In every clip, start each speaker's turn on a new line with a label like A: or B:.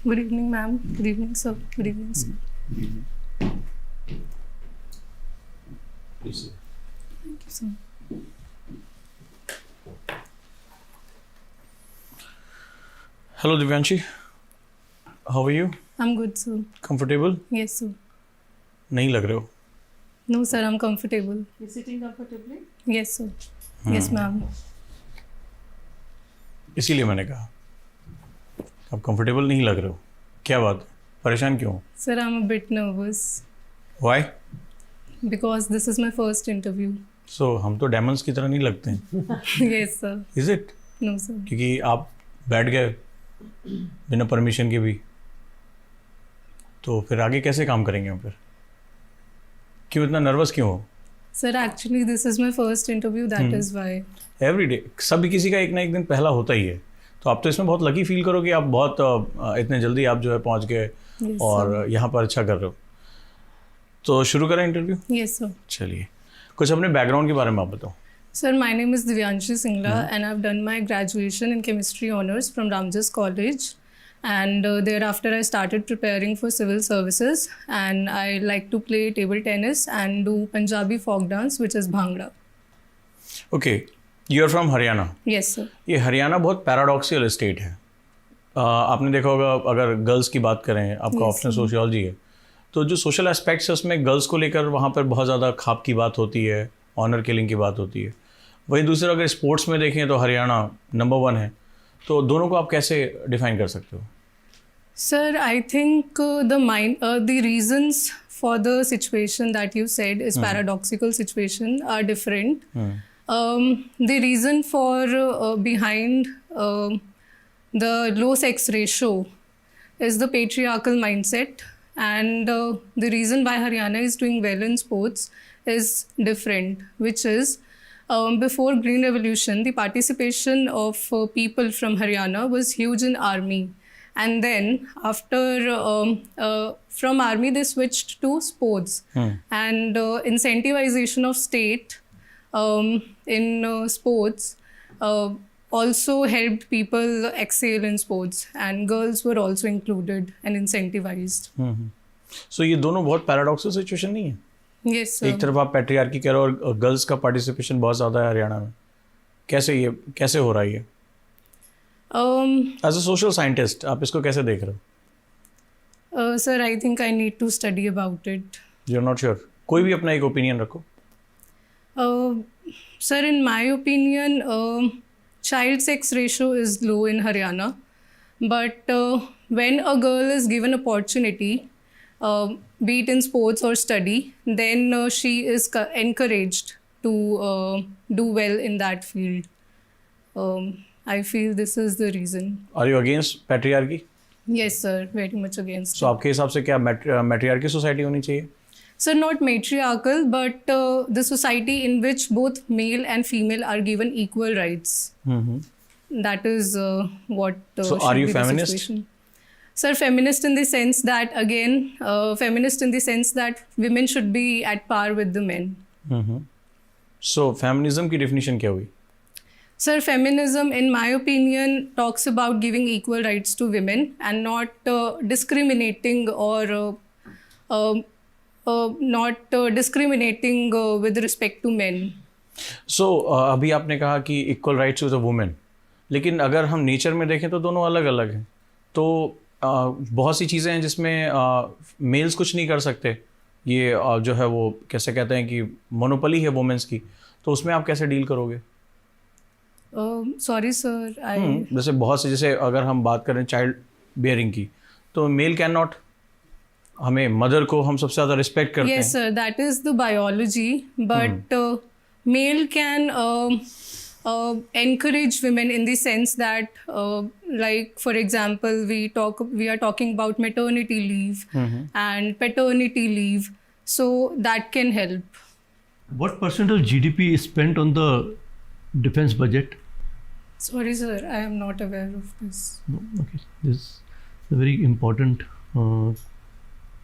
A: Good evening, ma'am. Good evening, sir. Good evening, sir.
B: Please.
A: Thank you, sir.
B: Hello, Divyanshi. How are you?
A: I'm good, sir.
B: Comfortable?
A: Yes, sir.
B: नहीं लग रहे हो?
A: No, sir, I'm comfortable.
C: You're sitting comfortably?
A: Yes, sir. Yes, ma'am.
B: इसीलिए मैंने कहा आप comfortable नहीं लग रहे हो. क्या बात? परेशान क्यों?
A: Sir, I'm a bit nervous
B: Why?
A: because this is my first interview.
B: So हम तो डेमन्स की तरह नहीं लगते हैं.
A: Yes, sir.
B: Is it?
A: No, sir.
B: क्योंकि आप बैठ गए बिना परमिशन के भी, तो फिर आगे कैसे काम करेंगे हम फिर? क्यों इतना नर्वस क्यों हो?
A: Sir, actually, this is my first interview. That is why.
B: Every day सभी किसी का एक ना एक दिन पहला होता ही है, तो आप तो इसमें बहुत लकी फील करो कि आप बहुत इतने जल्दी आप जो है पहुंच गए
A: Yes,
B: और यहाँ पर अच्छा कर रहे हो. तो शुरू करें इंटरव्यू?
A: Yes, sir.
B: चलिए, कुछ अपने बैकग्राउंड के बारे में आप बताओ.
A: Sir, my name is Divyanshi Singla and I've done my graduation in chemistry honors from Ramjas College, and thereafter I started preparing for civil services, and I like to play table tennis and do Punjabi folk dance, which is Bhangra.
B: Okay, you are from Haryana.
A: Yes, sir.
B: ये हरियाणा बहुत paradoxical state है. आपने देखा होगा, अगर girls की बात करें, आपका
A: Yes,
B: ऑप्शन
A: sir.
B: सोशियोलॉजी है, तो जो सोशल एस्पेक्ट्स है उसमें गर्ल्स को लेकर वहाँ पर बहुत ज़्यादा खाप की बात होती है, ऑनर किलिंग की बात होती है. वहीं दूसरा अगर स्पोर्ट्स में देखें तो हरियाणा नंबर 1 है. तो दोनों को आप कैसे डिफाइन कर सकते हो?
A: Sir, I think the reasons for the situation that you said is paradoxical situation are different. The reason for behind the low sex ratio is the patriarchal mindset, and the reason why Haryana is doing well in sports is different, which is before Green Revolution, the participation of people from Haryana was huge in army. And then after from army they switched to sports, and incentivization of state in sports also helped people excel in sports, and girls were also included and incentivized.
B: सो ये दोनों बहुत paradoxical situation नहीं है?
A: Yes, sir.
B: एक तरफ आप patriarchy कह रहे हो और गर्ल्स का पार्टिसिपेशन बहुत ज़्यादा है हरियाणा में. कैसे हो रहा है ये? एज अ सोशल साइंटिस्ट आप इसको कैसे देख रहे हो?
A: Sir, I think I need to study about it.
B: You are not sure? कोई भी अपना एक ओपिनियन रखो.
A: Sir, in my opinion, child sex ratio is low in Haryana, but when a girl is given opportunity, be it in sports or study, then she is encouraged to do well in that field. I feel this is the reason.
B: Are you against patriarchy?
A: Yes, sir, very much against
B: so
A: it.
B: आपके हिसाब से क्या मैट्रियार्की society होनी चाहिए?
A: Sir, not matriarchal, but the society in which both male and female are given equal rights. That is what
B: So
A: should
B: are you
A: be the
B: feminist?
A: situation. Sir, feminist in the sense that, again, feminist in the sense that women should be at par with the men.
B: So feminism की definition क्या हुई?
A: Sir, feminism, in my opinion, talks about giving equal rights to women and not discriminating with respect to men.
B: सो अभी आपने कहा कि equal rights to the women, लेकिन अगर हम नेचर में देखें तो दोनों अलग अलग हैं. तो बहुत सी चीज़ें हैं जिसमें मेल्स कुछ नहीं कर सकते. ये जो है वो कैसे कहते हैं कि मोनोपोली है वुमेन्स की, तो उसमें आप कैसे डील करोगे?
A: Sorry, sir.
B: जैसे बहुत से, जैसे अगर हम बात करें चाइल्ड बेयरिंग की, तो मेल कैन नॉट, हमें मदर को हम सबसे ज़्यादा रिस्पेक्ट करते हैं.
A: Yes, sir. That is the biology, but male can encourage women in the sense that, like for example, we are talking about maternity leave and paternity leave, so that can help.
C: What percent of GDP is spent on the defense budget?
A: Sorry, sir. I am not aware of this.
C: No, okay. This is a very important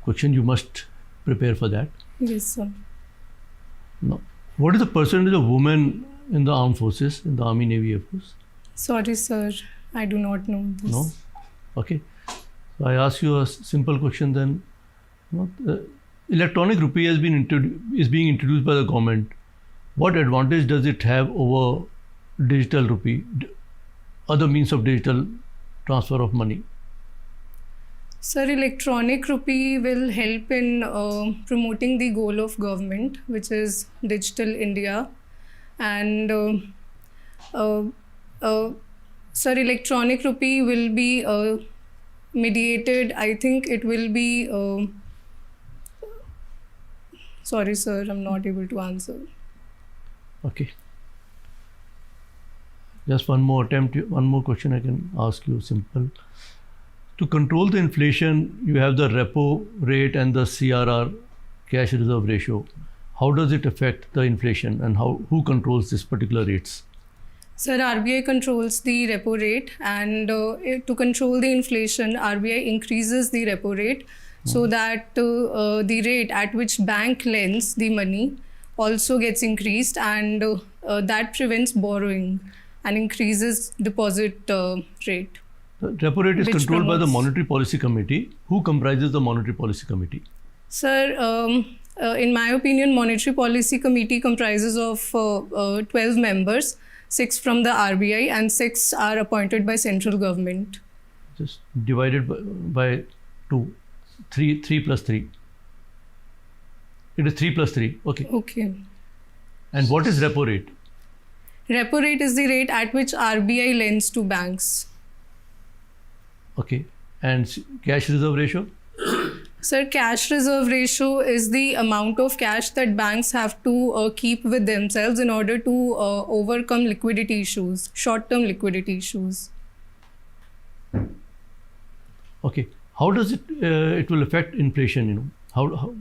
C: question. You must prepare for that.
A: Yes, sir.
C: Now, what is the percentage of women in the armed forces, in the Army, Navy, Air Force?
A: Sorry, sir. I do not know this.
C: No? Okay. I ask you a simple question then. Electronic rupee is being introduced by the government. What advantage does it have over digital rupee, other means of digital transfer of money?
A: Sir, electronic rupee will help in promoting the goal of government, which is digital India. And sir, electronic rupee will be mediated. I think it will be. Sorry, sir, I'm not able to answer.
C: Okay. Just one more question I can ask you, simple. To control the inflation, you have the repo rate and the CRR, cash reserve ratio. How does it affect the inflation, and who controls these particular rates?
A: Sir, RBI controls the repo rate, and to control the inflation, RBI increases the repo rate so that the rate at which bank lends the money also gets increased, and that prevents borrowing and increases deposit rate.
C: The repo rate is controlled by the Monetary Policy Committee. Who comprises the Monetary Policy Committee?
A: Sir, in my opinion, Monetary Policy Committee comprises of 12 members, 6 from the RBI and 6 are appointed by central government.
C: Just divided by 2, 3 plus 3. It is 3 plus 3. Okay.
A: Okay.
C: And what is repo rate?
A: Repo rate is the rate at which RBI lends to banks.
C: Okay. And cash reserve ratio?
A: Sir, cash reserve ratio is the amount of cash that banks have to keep with themselves in order to overcome liquidity issues, short-term liquidity issues.
C: Okay. How does it will affect inflation? How?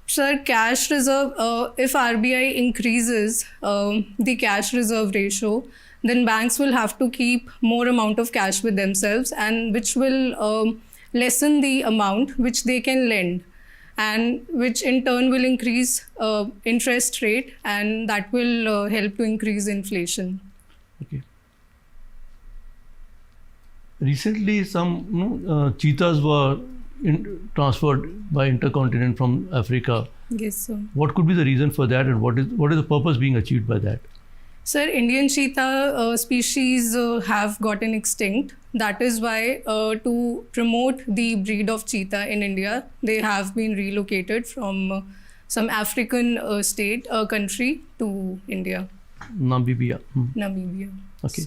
A: Sir, cash reserve, if RBI increases the cash reserve ratio, then banks will have to keep more amount of cash with themselves, and which will lessen the amount which they can lend, and which in turn will increase interest rate, and that will help to increase inflation.
C: Okay. Recently, some cheetahs were transferred by intercontinent from Africa.
A: Yes, sir.
C: What could be the reason for that, and what is the purpose being achieved by that?
A: Sir, Indian cheetah species have gotten extinct. That is why to promote the breed of cheetah in India, they have been relocated from some African country to India.
C: Namibia.
A: Namibia.
C: Okay.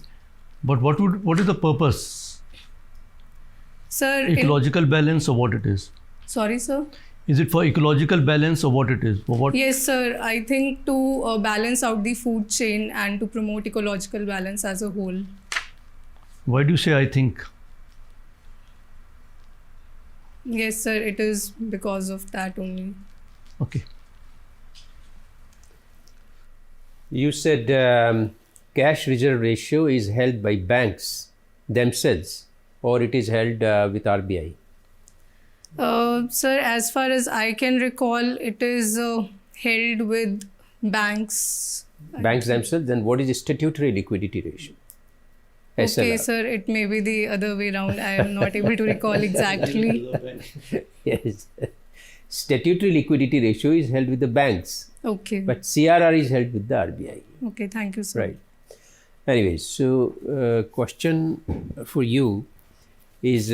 C: But what is the purpose?
A: Sir,
C: ecological balance, or what it is?
A: Sorry, sir?
C: Is it for ecological balance, or what it is?
A: Yes, sir. I think to balance out the food chain and to promote ecological balance as a whole.
C: Why do you say I think?
A: Yes, sir. It is because of that only.
C: Okay.
D: You said cash reserve ratio is held by banks themselves, or it is held with RBI?
A: Sir, as far as I can recall, it is held with banks.
D: Banks themselves? Then what is statutory liquidity ratio?
A: Okay,
D: SLR.
A: sir, it may be the other way around. I am not able to recall exactly.
D: Yes. Statutory liquidity ratio is held with the banks.
A: Okay.
D: But CRR is held with the RBI.
A: Okay, thank you, sir.
D: Right. Anyways, so question for you is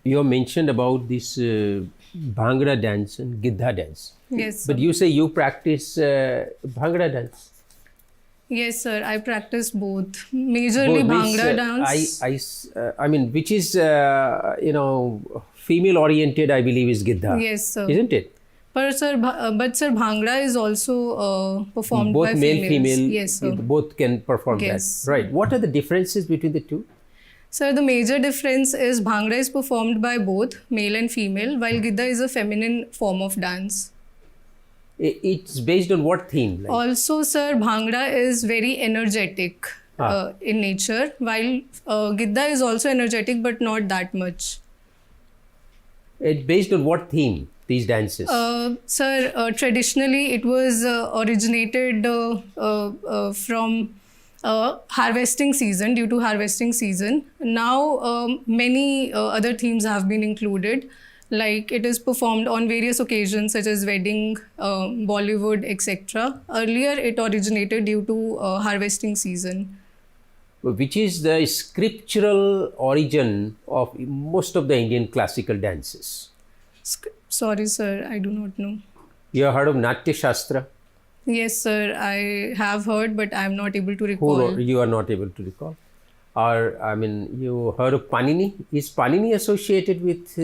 D: you mentioned about this Bhangra dance and Giddha dance.
A: Yes, sir.
D: But you say you practice Bhangra dance.
A: Yes, sir. I practice both. Majorly Bhangra dance.
D: I mean, which is, female oriented, I believe, is Giddha.
A: Yes, sir.
D: Isn't it?
A: But sir, Bhangra is also performed
D: both
A: by
D: male,
A: females.
D: female,
A: Yes, sir.
D: both can perform
A: Yes.
D: that. Right. What are the differences between the two?
A: Sir, the major difference is Bhangra is performed by both male and female, while Giddha is a feminine form of dance.
D: It's based on what theme?
A: Also, sir, Bhangra is very energetic in nature, while Giddha is also energetic, but not that much.
D: It's based on what theme, these dances?
A: Sir, traditionally it was originated from harvesting season, due to harvesting season. Now, many other themes have been included. Like it is performed on various occasions such as wedding, Bollywood, etc. Earlier, it originated due to harvesting season.
D: Which is the scriptural origin of most of the Indian classical dances.
A: Sorry, sir, I do not know.
D: You have heard of Natya Shastra?
A: Yes, sir, I have heard, but I am not able to recall.
D: You are not able to recall? Or, I mean, you heard of Panini? Is Panini associated with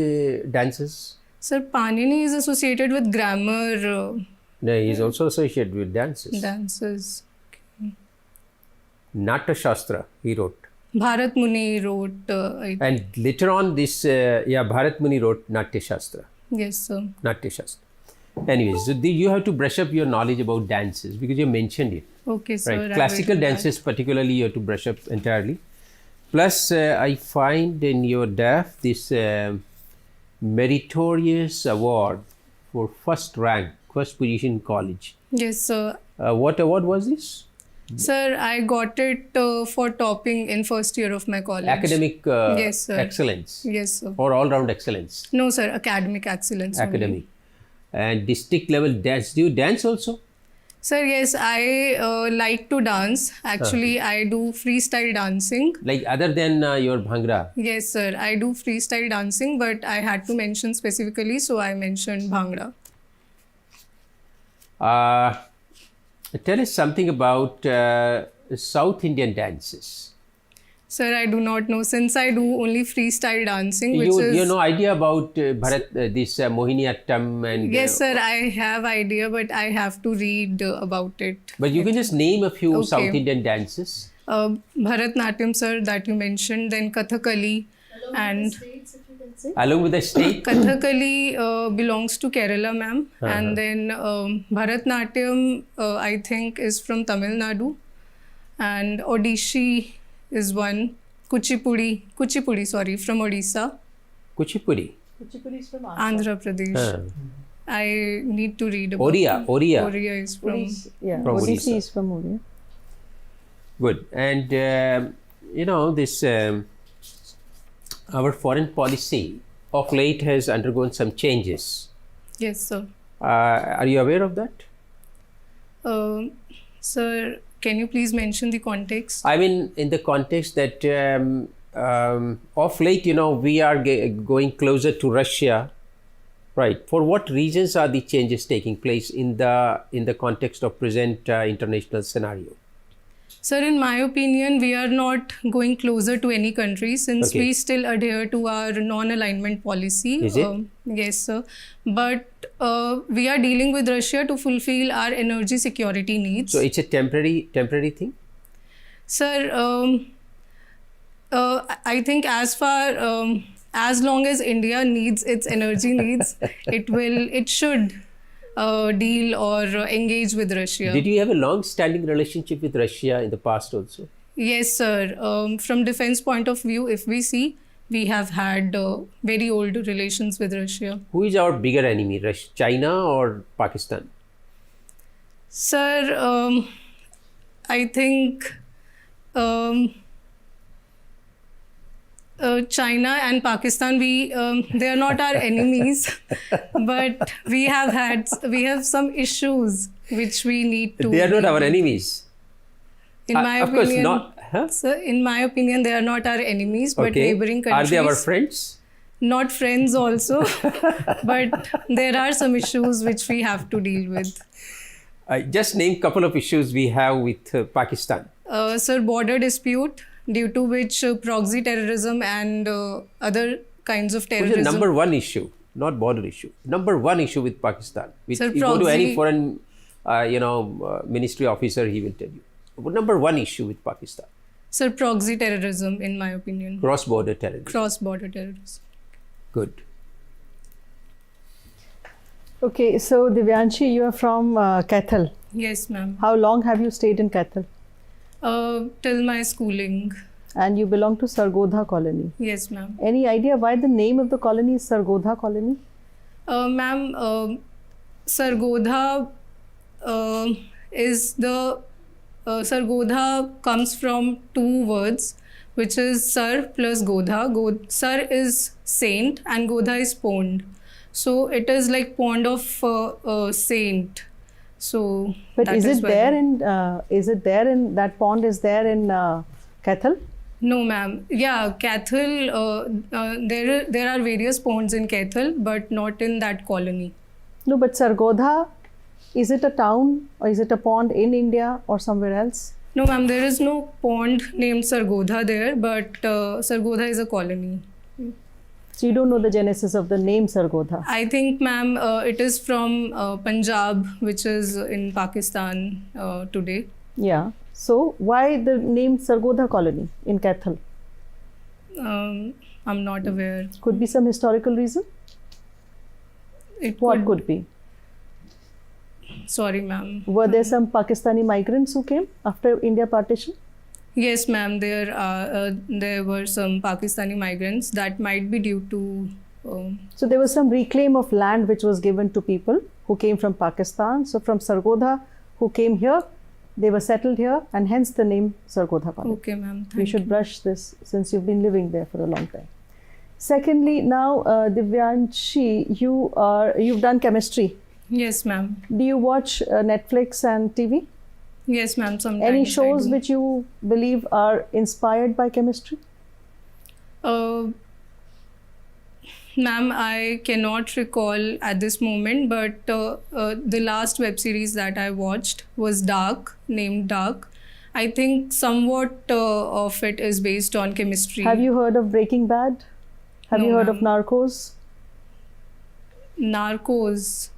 D: dances?
A: Sir, Panini is associated with grammar
D: No, he is also associated with dances.
A: dances.
D: Natya Shastra, he wrote.
A: Bharat Muni wrote.
D: And later on, this, Bharat Muni wrote Natya Shastra.
A: Yes, sir.
D: Natya Shastra. Anyways, so you have to brush up your knowledge about dances because you mentioned it.
A: Okay, sir.
D: Right. Classical dances, particularly, you have to brush up entirely. Plus, I find in your DAF this meritorious award for first rank, first position in college.
A: Yes, sir.
D: What award was this?
A: Sir, I got it for topping in first year of my college.
D: Academic
A: Yes, sir.
D: excellence
A: Yes, sir.
D: or all-round excellence?
A: No, sir. Academic excellence. only.
D: Academic. And district level dance. Do you dance also?
A: Sir, yes, I like to dance. Actually, I do freestyle dancing.
D: Like other than your Bhangra?
A: Yes, sir. I do freestyle dancing, but I had to mention specifically, so I mentioned Bhangra.
D: Tell us something about South Indian dances.
A: Sir, I do not know. Since I do only freestyle dancing, which
D: You
A: is...
D: have no idea about this Mohiniyattam and...
A: Yes, sir, I have idea, but I have to read about it.
D: But you can just name a few
A: Okay.
D: South Indian dances.
A: Bharatnatyam, sir, that you mentioned, then Kathakali. And
D: Along with the state?
A: Kathakali belongs to Kerala, ma'am. And then Bharatnatyam, I think, is from Tamil Nadu. And Odishi is one. Kuchipudi, from Odisha.
D: Kuchipudi.
E: Kuchipudi is from
A: Andhra Pradesh. I need to read about
D: Oriya.
A: Oriya is from...
E: Yeah,
D: From
E: Odissi
D: Odisha.
E: is from Odisha.
D: Good. And, this our foreign policy of late has undergone some changes.
A: Yes, sir.
D: Are you aware of that?
A: Sir, can you please mention the context?
D: I mean, in the context that of late, we are going closer to Russia, right? For what reasons are the changes taking place in the context of present international scenario?
A: Sir, in my opinion, we are not going closer to any country since
D: Okay.
A: we still adhere to our non-alignment policy.
D: Is it?
A: Yes, sir. But we are dealing with Russia to fulfill our energy security needs.
D: So it's a temporary thing?
A: Sir, I think as long as India needs its energy needs, it should deal or engage with Russia.
D: Did you have a long-standing relationship with Russia in the past also?
A: Yes, sir. From defense point of view, if we see, we have had very old relations with Russia.
D: Who is our bigger enemy, China or Pakistan?
A: Sir, I think China and Pakistan, they are not our enemies, but we have some issues which we need to.
D: They are not our enemies.
A: In my
D: of course
A: opinion,
D: not. Huh?
A: Sir, in my opinion, they are not our enemies, but
D: Okay.
A: neighboring
D: Are
A: countries.
D: they our friends?
A: Not friends also, but there are some issues which we have to deal with.
D: Just name a couple of issues we have with Pakistan.
A: Sir, border dispute due to which proxy terrorism and other kinds of
D: What is
A: terrorism.
D: the number one issue? Not border issue. Number one issue with Pakistan.
A: Sir,
D: You go to any
A: proxy-
D: foreign ministry officer, he will tell you. Number one issue with Pakistan.
A: Sir, proxy terrorism, in my opinion.
D: Cross-border terrorism.
A: Cross-border terrorism.
D: Good.
E: Okay, so Divyanshi, you are from Kathal.
A: Yes, ma'am.
E: How long have you stayed in Kathal?
A: Till my schooling.
E: And you belong to Sargodha colony.
A: Yes, ma'am.
E: Any idea why the name of the colony is Sargodha colony?
A: Ma'am, Sargodha is the Sargodha comes from two words, which is Sar plus Godha. Sar is saint and Godha is pond. So it is like pond of saint. So
E: But
A: that
E: is it
A: why
E: there
A: the-
E: in that pond is there in Kathal?
A: No, ma'am. Yeah, Kathal, there are various ponds in Kathal, but not in that colony.
E: No, but Sargodha, is it a town or is it a pond in India or somewhere else?
A: No, ma'am, there is no pond named Sargodha there, but Sargodha is a colony.
E: So you don't know the genesis of the name Sargodha.
A: I think, ma'am, it is from Punjab, which is in Pakistan today.
E: Yeah. So why the name Sargodha colony in Kathal?
A: I'm not aware.
E: Could be some historical reason?
A: It
E: What could be?
A: Sorry, ma'am.
E: Were there some Pakistani migrants who came after India partition?
A: Yes, ma'am. There were some Pakistani migrants. That might be due to.
E: So there was some reclaim of land which was given to people who came from Pakistan. So from Sargodha, who came here, they were settled here, and hence the name Sargodha colony.
A: Okay, ma'am.
E: You should brush this since you've been living there for a long time. Secondly, now Divyanshi, you've done chemistry.
A: Yes, ma'am.
E: Do you watch Netflix and TV?
A: Yes, ma'am. Sometimes
E: Any
A: I
E: shows
A: do.
E: which you believe are inspired by chemistry?
A: Ma'am, I cannot recall at this moment, but the last web series that I watched was named Dark. I think somewhat of it is based on chemistry.
E: Have you heard of Breaking Bad? Have
A: No,
E: you heard of
A: ma'am.
E: Narcos?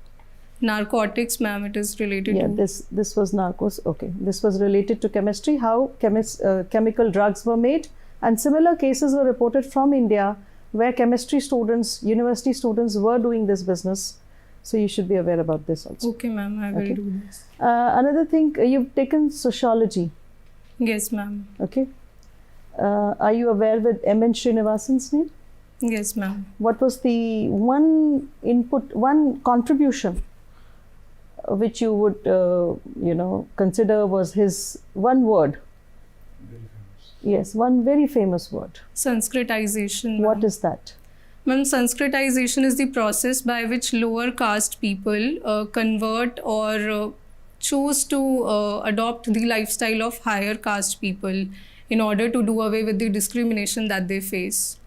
A: Narcotics, ma'am, it is related
E: Yeah,
A: to.
E: this was Narcos. Okay, this was related to chemistry, how chemical drugs were made, and similar cases were reported from India where chemistry students, university students were doing this business. So you should be aware about this also.
A: Okay, ma'am, I will
E: Okay.
A: do this.
E: Another thing, you've taken sociology.
A: Yes, ma'am.
E: Okay. Are you aware with M.N. Srinivasan's name?
A: Yes, ma'am.
E: What was the one contribution which you would, consider was his one word? Yes, one very famous word.
A: Sanskritization.
E: What
A: ma'am.
E: is that?
A: Ma'am, Sanskritization is the process by which lower caste people convert or choose to adopt the lifestyle of higher caste people in order to do away with the discrimination that they face.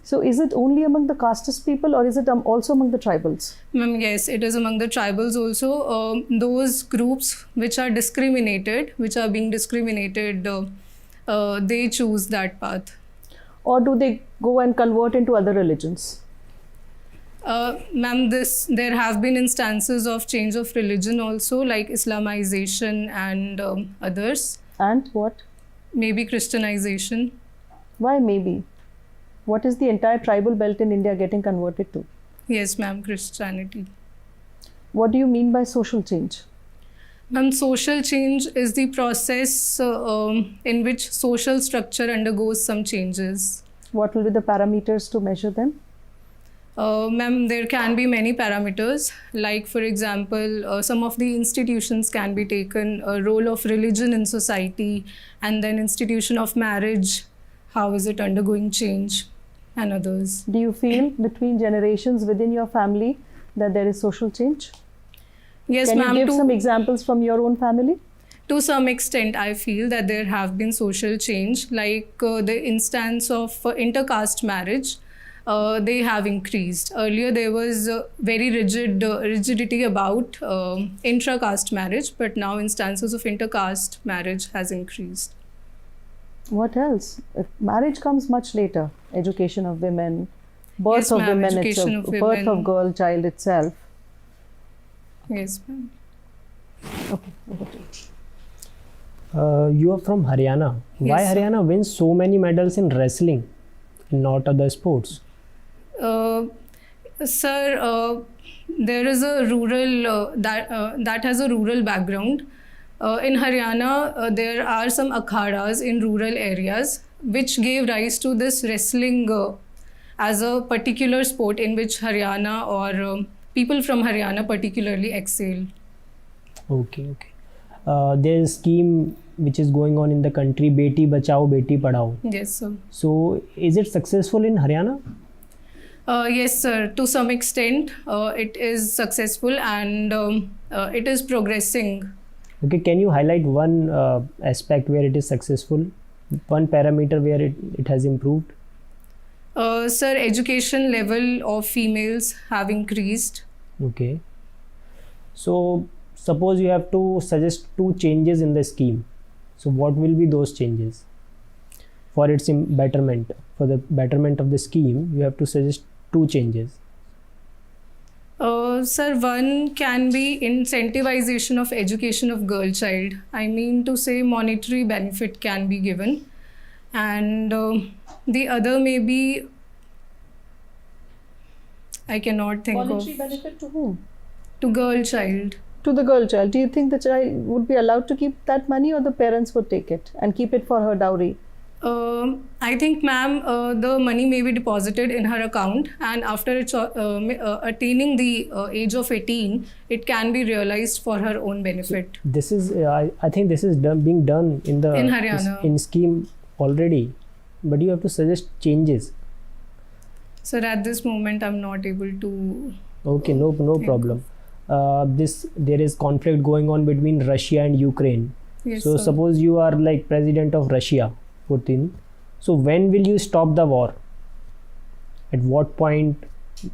E: So is it only among the casteist people or is it also among the tribals?
A: Ma'am, yes, it is among the tribals also. Those groups which are being discriminated, they choose that path.
E: Or do they go and convert into other religions?
A: Ma'am, there have been instances of change of religion also, like Islamization and others.
E: And what?
A: Maybe Christianization.
E: Why maybe? What is the entire tribal belt in India getting converted to?
A: Yes, ma'am, Christianity.
E: What do you mean by social change?
A: Ma'am, social change is the process in which social structure undergoes some changes.
E: What will be the parameters to measure them?
A: Ma'am, there can be many parameters. Like, for example, some of the institutions can be taken, a role of religion in society, and then institution of marriage, how is it undergoing change, and others.
E: Do you feel between generations within your family that there is social change?
A: Yes,
E: Can you
A: ma'am.
E: give some examples from your own family?
A: To some extent, I feel that there have been social change, like the instance of intercaste marriage. They have increased. Earlier, there was very rigidity about intra-caste marriage, but now instances of intercaste marriage has increased.
E: What else? Marriage comes much later. Education of women, birth
A: Yes,
E: of
A: ma'am,
E: women
A: education
E: itself,
A: of
E: birth
A: women.
E: of girl child itself.
A: Yes, ma'am.
E: Okay, over to you.
F: You are from Haryana. Why
A: Yes, sir.
F: Haryana wins so many medals in wrestling, not other sports?
A: Sir, there is a rural that has a rural background. In Haryana, there are some akhadas in rural areas which gave rise to this wrestling as a particular sport in which Haryana or people from Haryana particularly excel.
F: Okay. There is scheme which is going on in the country, Beti Bachao, Beti Padhao.
A: Yes, sir.
F: So is it successful in Haryana?
A: Yes, sir. To some extent, it is successful and it is progressing.
F: Okay, can you highlight one aspect where it is successful? One parameter where it has improved?
A: Sir, education level of females have increased.
F: Okay. So suppose you have to suggest 2 changes in the scheme. So what will be those changes? For its betterment, for the betterment of the scheme, you have to suggest 2 changes.
A: Sir, one can be incentivization of education of girl child. I mean to say monetary benefit can be given. And the other may be, I cannot think
E: Monetary
A: of,
E: benefit to whom?
A: to girl child.
E: To the girl child. Do you think the child would be allowed to keep that money, or the parents would take it and keep it for her dowry?
A: I think, ma'am, the money may be deposited in her account, and after attaining the age of 18, it can be realized for her own benefit.
F: This is, I think this is being done in the
A: In Haryana.
F: in scheme already, but you have to suggest changes.
A: Sir, at this moment, I'm not able to.
F: Okay, no problem. There is conflict going on between Russia and Ukraine.
A: Yes,
F: So
A: sir.
F: suppose you are like president of Russia, Putin. So when will you stop the war? At what point?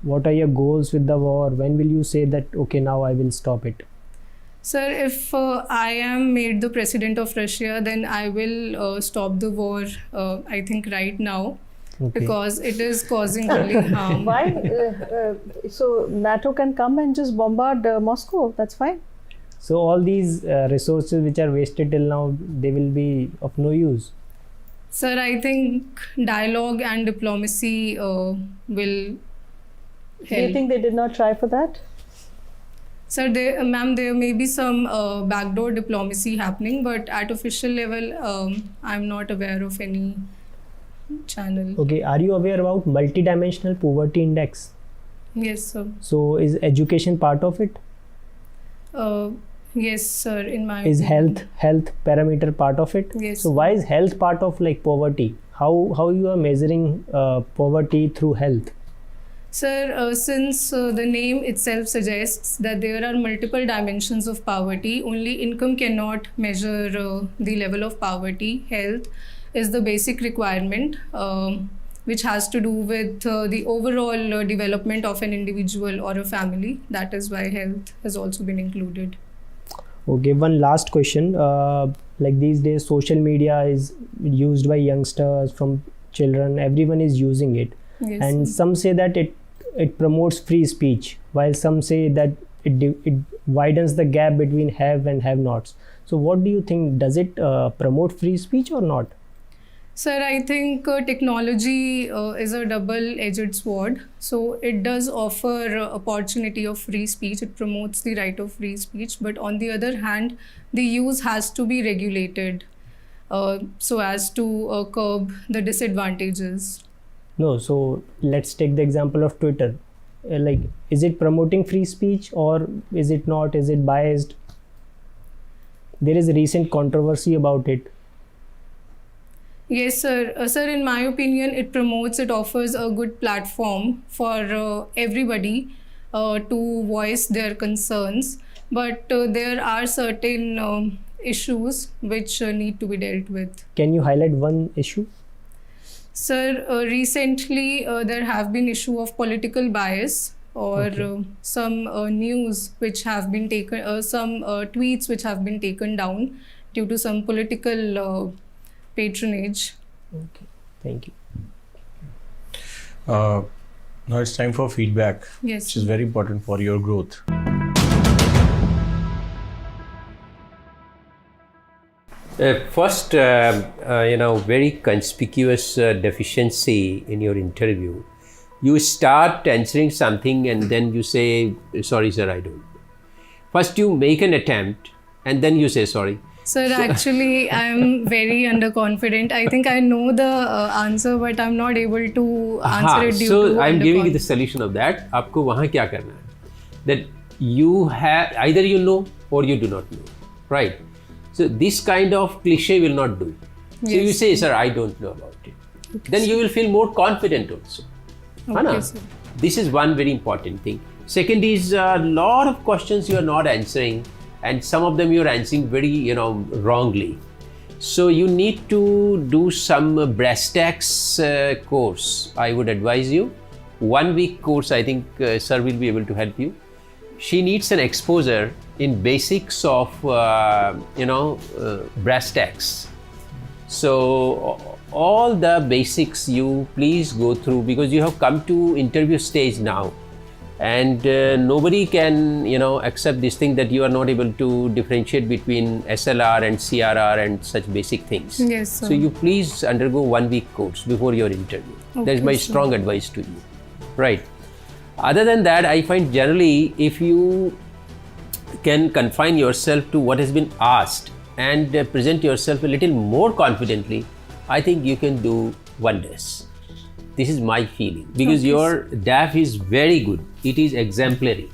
F: What are your goals with the war? When will you say that, okay, now I will stop it?
A: Sir, if I am made the president of Russia, then I will stop the war, I think, right now.
F: Okay.
A: Because it is causing only harm.
E: Why? So NATO can come and just bombard Moscow. That's fine.
F: So all these resources which are wasted till now, they will be of no use.
A: Sir, I think dialogue and diplomacy will
E: Do you
A: help.
E: think they did not try for that?
A: Sir, ma'am, there may be some backdoor diplomacy happening, but at official level, I'm not aware of any channel.
F: Okay, are you aware about multidimensional poverty index?
A: Yes, sir.
F: So is education part of it?
A: Yes, sir. In my
F: Is
A: opinion.
F: health parameter part of it?
A: Yes.
F: So why is health part of like poverty? How you are measuring poverty through health?
A: Sir, since the name itself suggests that there are multiple dimensions of poverty, only income cannot measure the level of poverty. Health is the basic requirement, which has to do with the overall development of an individual or a family. That is why health has also been included.
F: Okay, one last question. Like these days, social media is used by youngsters, from children. Everyone is using it,
A: Yes,
F: and
A: sir.
F: some say that it promotes free speech, while some say that it widens the gap between have and have-nots. So, what do you think? Does it promote free speech or not?
A: Sir, I think technology is a double-edged sword. So it does offer opportunity of free speech. It promotes the right of free speech. But on the other hand, the use has to be regulated so as to curb the disadvantages.
F: No. So let's take the example of Twitter. Like, is it promoting free speech or is it not? Is it biased? There is a recent controversy about it.
A: Yes, sir. Sir, in my opinion, it offers a good platform for everybody to voice their concerns. But there are certain issues which need to be dealt with.
F: Can you highlight one issue?
A: Sir, recently there have been issue of political bias or some news which have been taken, some tweets which have been taken down due to some political patronage.
F: Okay, thank you.
B: Now it's time for feedback,
A: Yes.
B: which is very important for your growth.
D: First, very conspicuous deficiency in your interview. You start answering something and then you say, sorry, sir, I don't. First, you make an attempt and then you say sorry.
A: Sir, actually, I'm very underconfident. I think I know the answer, but I'm not able to answer it due
D: so
A: to
D: I'm giving you the
A: underconfidence.
D: solution of that. आपको वहाँ क्या करना है? That you have either you know or you do not know, right? So this kind of cliche will not do. So you
A: Yes.
D: say, sir, I don't know about it. Then you will feel more confident also.
A: Okay, sir.
D: This is one very important thing. Second is a lot of questions you are not answering, and some of them you are answering very, wrongly. So you need to do some breast tax course. I would advise you. 1 week course, I think sir will be able to help you. She needs an exposure in basics of, breast tax. So all the basics you please go through, because you have come to interview stage now, and nobody can accept this thing that you are not able to differentiate between SLR and CRR and such basic things.
A: Yes, sir.
D: So you please undergo 1 week course before your interview. That is
A: Okay,
D: my
A: sir.
D: strong advice to you. Right. Other than that, I find generally if you can confine yourself to what has been asked and present yourself a little more confidently, I think you can do wonders. This is my feeling, because
A: Okay,
D: your DAF is very good. It is exemplary.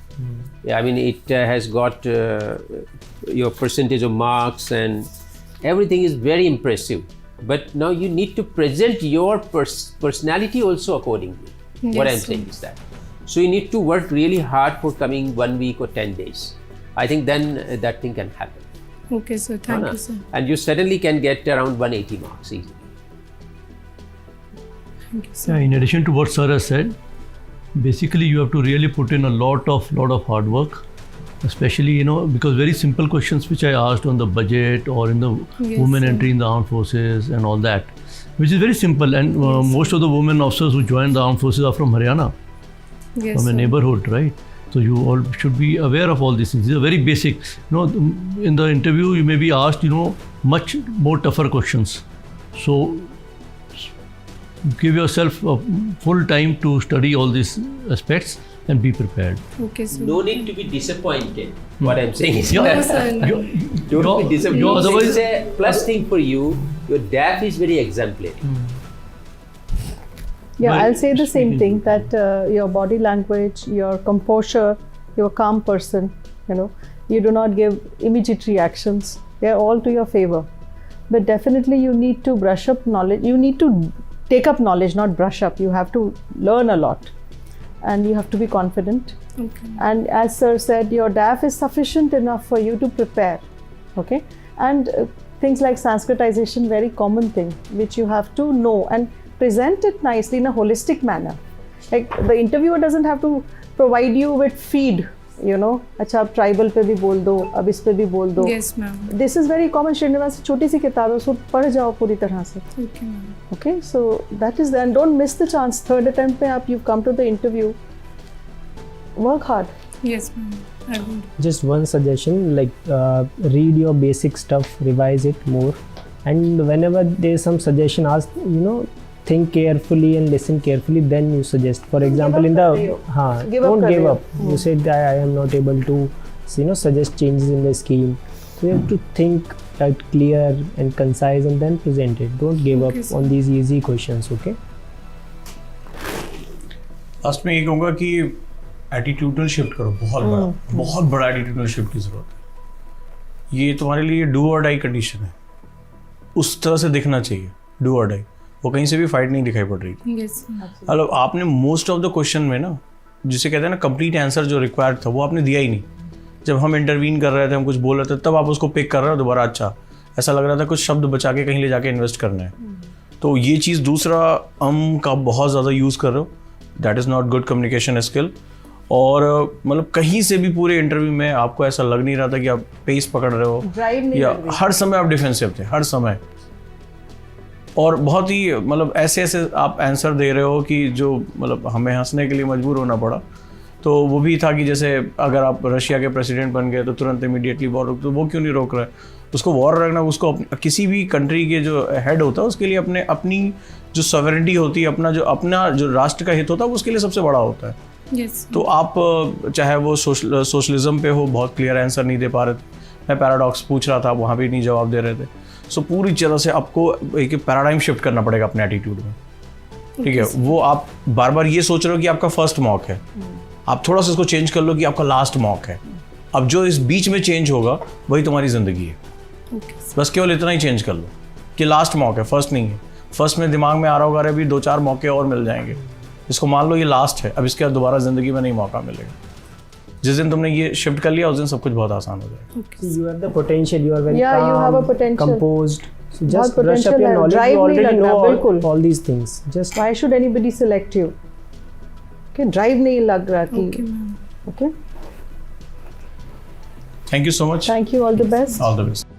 D: Yeah, I mean, it has got your percentage of marks and everything is very impressive. But now you need to present your personality also accordingly. What
A: Yes,
D: I'm
A: sir.
D: saying is that. So you need to work really hard for coming 1 week or 10 days. I think then that thing can happen.
A: Okay, sir. Thank you, sir.
D: And you certainly can get around 180 marks easily.
A: Thank you, sir.
C: Yeah, in addition to what sir has said, basically you have to really put in a lot of hard work, especially because very simple questions which I asked on the budget or in the
A: Yes,
C: women
A: sir.
C: entry in the armed forces and all that, which is very simple, and most of the women officers who join the armed forces are from Haryana,
A: Yes,
C: from a
A: sir.
C: neighborhood, right? So you all should be aware of all these things. These are very basic. In the interview you may be asked much more tougher questions, so give yourself a full time to study all these aspects and be prepared.
A: Okay, sir.
D: No need to be disappointed. What I'm saying is
C: Yeah.
A: No,
D: that
A: sir. No.
D: don't be disappointed.
C: otherwise-
D: It's a plus thing for you. Your DAF is very exemplary.
E: Yeah,
C: Well,
E: I'll say the same thing, that your body language, your composure, you're a calm person, you do not give immediate reactions. They're all to your favor. But definitely you need to brush up knowledge. You need to take up knowledge, not brush up. You have to learn a lot and you have to be confident.
A: Okay.
E: And as sir said, your DAF is sufficient enough for you to prepare. Okay. And things like Sanskritization, very common thing, which you have to know and present it nicely in a holistic manner. Like the interviewer doesn't have to provide you with feed, अच्छा आप tribal पे भी बोल दो, अब इस पे भी बोल दो.
A: Yes, ma'am.
E: This is very common. Srinivas की छोटी सी किताब है, उसको पढ़ जाओ पूरी तरह से.
A: Okay, ma'am.
E: Okay, so that is, and don't miss the chance. Third attempt पे आप you've come to the interview. Work hard.
A: Yes, ma'am. I will.
F: Just one suggestion, like read your basic stuff, revise it more, and whenever there's some suggestion asked, think carefully and listen carefully, then you suggest. For example, in the don't give up. You said that I am not able to suggest changes in the scheme. So you have to think clear and concise and then present it. Don't give
A: Okay,
F: up
A: sir.
F: on these easy questions. Okay.
B: Last में ये कहूँगा कि attitudinal shift करो, बहुत बड़ा attitudinal shift की जरूरत है. ये तुम्हारे लिए डू और डाई कंडीशन है, उस तरह से दिखना चाहिए. डू और डाई, वो कहीं से भी फाइट नहीं दिखाई पड़ रही थी.
A: Yes, ma'am.
B: मतलब आपने मोस्ट ऑफ द क्वेश्चन में ना, जिसे कहते हैं ना कंप्लीट आंसर जो रिक्वायर्ड था, वो आपने दिया ही नहीं. जब हम इंटरवीन कर रहे थे, हम कुछ बोल रहे थे, तब आप उसको पिक कर रहे हो दोबारा. अच्छा, ऐसा लग रहा था कुछ शब्द बचा के कहीं ले जाके इन्वेस्ट करना है. तो ये चीज़ दूसरा का बहुत ज़्यादा यूज़ कर रहे हो, that is not good communication skill. और मतलब कहीं से भी पूरे इंटरव्यू में आपको ऐसा लग नहीं रहा था कि आप पेस पकड़ रहे हो,
E: Drive नहीं
B: या
E: लग रही.
B: हर समय आप डिफेंसिव थे, हर समय. और बहुत ही मतलब ऐसे आप आंसर दे रहे हो कि जो मतलब हमें हंसने के लिए मजबूर होना पड़ा. तो वो भी था कि जैसे अगर आप रशिया के प्रेसिडेंट बन गए तो तुरंत इमीडिएटली वॉर रोक, तो वो क्यों नहीं रोक रहा है? उसको वॉर रखना, उसको किसी भी कंट्री के जो हेड होता है उसके लिए अपनी जो सॉवरेनिटी होती है, अपना जो राष्ट्र का हित होता है, वो उसके लिए सबसे बड़ा होता है.
A: Yes.
B: तो आप चाहे वो सोशलिज्म पे हो, बहुत क्लियर आंसर नहीं दे पा रहे थे. मैं पैराडॉक्स पूछ रहा था, वहाँ भी नहीं जवाब दे रहे थे. सो पूरी तरह से आपको एक पैराडाइम शिफ्ट करना पड़ेगा अपने एटीट्यूड में. ठीक है, वो आप बार बार ये सोच रहे हो कि आपका फर्स्ट मॉक है, आप थोड़ा सा इसको चेंज कर लो कि आपका लास्ट मॉक है. अब जो इस बीच में चेंज होगा वही तुम्हारी जिंदगी है.
A: Okay.
B: बस केवल इतना ही चेंज कर लो कि लास्ट मौका है, फर्स्ट नहीं है। फर्स्ट में दिमाग में आ रहा होगा अरे अभी 2-4 मौके और मिल जाएंगे, इसको मान लो ये लास्ट है, अब इसके बाद दोबारा ज़िंदगी में नहीं मौका मिलेगा। जिस दिन तुमने ये शिफ्ट कर लिया उस दिन सब कुछ बहुत आसान हो जाएगा।
F: You have the potential. You are very
E: Yeah, you have a
F: calm,
E: potential.
F: composed. So
E: बहुत
F: just brush up
E: potential
F: your
E: है,
F: knowledge.
E: drive
F: You
E: नहीं
F: already
E: लगता,
F: know
E: बिल्कुल।
F: all these things. Just
E: Why should anybody select you? Okay, drive नहीं लग रहा कि
A: Okay, ma'am.
E: okay.
B: Thank you so much.
E: Thank you. All the best.
B: All the best.